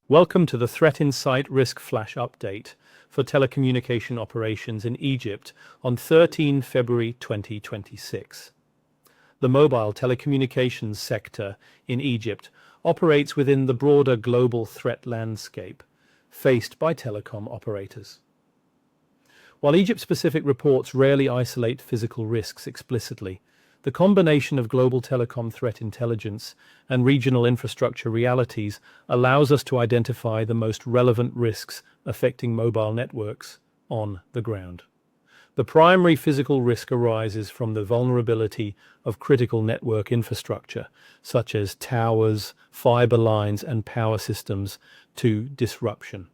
Welcome to the Threat Insight Risk Flash Update for telecommunication operations in Egypt on 13 February 2026. The mobile telecommunications sector in Egypt operates within the broader global threat landscape faced by telecom operators. While Egypt-specific reports rarely isolate physical risks explicitly, the combination of global telecom threat intelligence and regional infrastructure realities allows us to identify the most relevant risks affecting mobile networks on the ground. The primary physical risk arises from the vulnerability of critical network infrastructure, such as towers, fiber lines, and power systems, to disruption.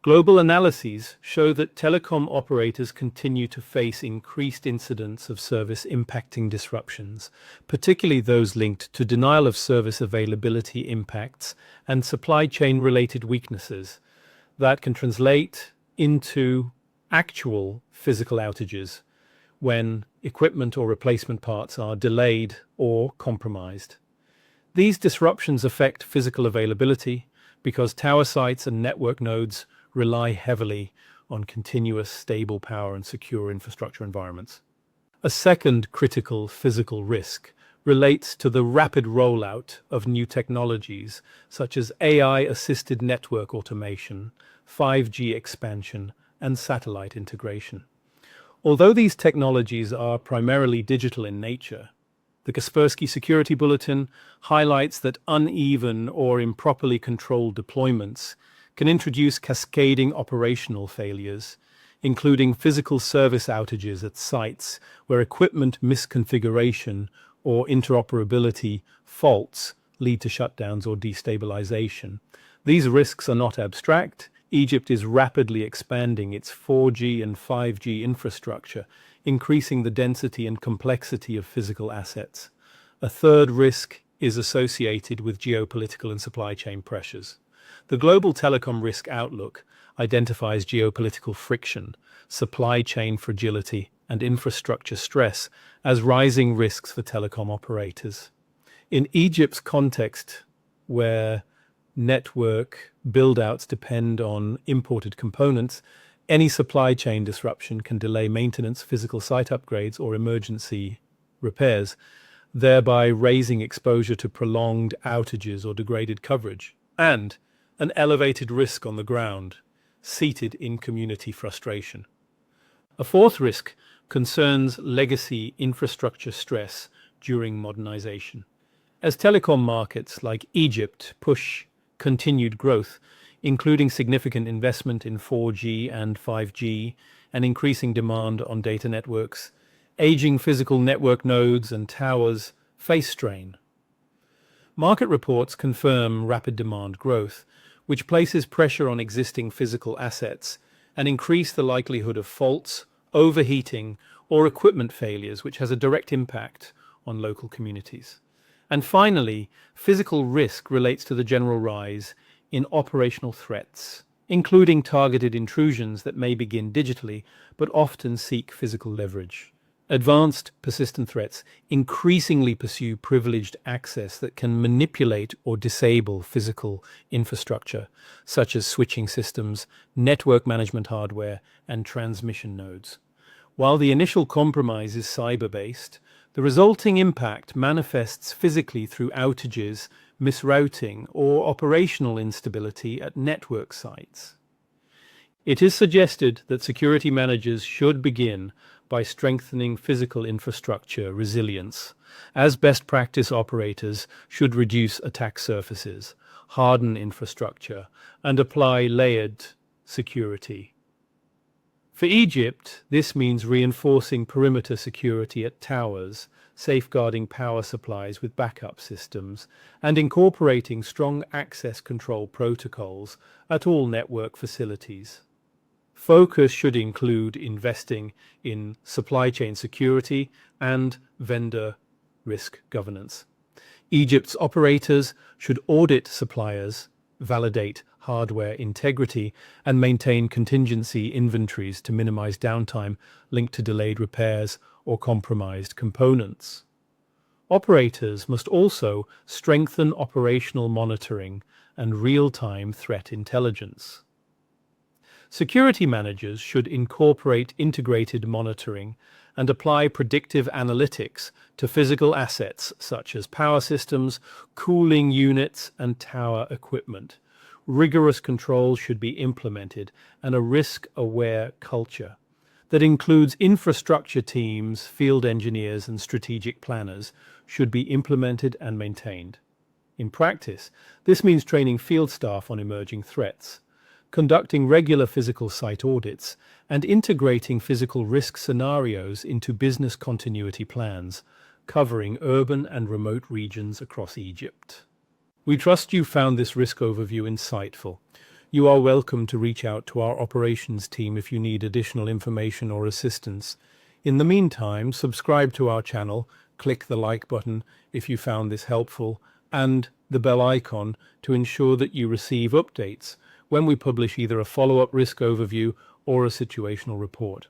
Global analyses show that telecom operators continue to face increased incidents of service impacting disruptions, particularly those linked to denial of service availability impacts and supply chain related weaknesses that can translate into actual physical outages when equipment or replacement parts are delayed or compromised. These disruptions affect physical availability because tower sites and network nodes rely heavily on continuous, stable power and secure infrastructure environments. A second critical physical risk relates to the rapid rollout of new technologies such as AI-assisted network automation, 5G expansion, and satellite integration. Although these technologies are primarily digital in nature, the Kaspersky Security Bulletin highlights that uneven or improperly controlled deployments can introduce cascading operational failures, including physical service outages at sites where equipment misconfiguration or interoperability faults lead to shutdowns or destabilization. These risks are not abstract. Egypt is rapidly expanding its 4G and 5G infrastructure, increasing the density and complexity of physical assets. A third risk is associated with geopolitical and supply chain pressures. The Global Telecom Risk Outlook identifies geopolitical friction, supply chain fragility, and infrastructure stress as rising risks for telecom operators. In Egypt's context, where network build-outs depend on imported components, any supply chain disruption can delay maintenance, physical site upgrades, or emergency repairs, thereby raising exposure to prolonged outages or degraded coverage, and an elevated risk on the ground, seated in community frustration. A fourth risk concerns legacy infrastructure stress during modernization. As telecom markets like Egypt push continued growth, including significant investment in 4G and 5G and increasing demand on data networks, aging physical network nodes and towers face strain. Market reports confirm rapid demand growth, which places pressure on existing physical assets and increase the likelihood of faults, overheating, or equipment failures, which has a direct impact on local communities. And finally, physical risk relates to the general rise in operational threats, including targeted intrusions that may begin digitally but often seek physical leverage. Advanced persistent threats increasingly pursue privileged access that can manipulate or disable physical infrastructure, such as switching systems, network management hardware, and transmission nodes. While the initial compromise is cyber-based, the resulting impact manifests physically through outages, misrouting, or operational instability at network sites. It is suggested that security managers should begin by strengthening physical infrastructure resilience, as best practice operators should reduce attack surfaces, harden infrastructure, and apply layered security. For Egypt, this means reinforcing perimeter security at towers, safeguarding power supplies with backup systems, and incorporating strong access control protocols at all network facilities. Focus should include investing in supply chain security and vendor risk governance. Egypt's operators should audit suppliers, validate hardware integrity, and maintain contingency inventories to minimize downtime linked to delayed repairs or compromised components. Operators must also strengthen operational monitoring and real-time threat intelligence. Security managers should incorporate integrated monitoring and apply predictive analytics to physical assets such as power systems, cooling units, and tower equipment. Rigorous controls should be implemented and a risk-aware culture that includes infrastructure teams, field engineers, and strategic planners should be implemented and maintained. In practice, this means training field staff on emerging threats, conducting regular physical site audits, and integrating physical risk scenarios into business continuity plans, covering urban and remote regions across Egypt. We trust you found this risk overview insightful. You are welcome to reach out to our operations team if you need additional information or assistance. In the meantime, subscribe to our channel, click the like button if you found this helpful, and the bell icon to ensure that you receive updates when we publish either a follow-up risk overview or a situational report.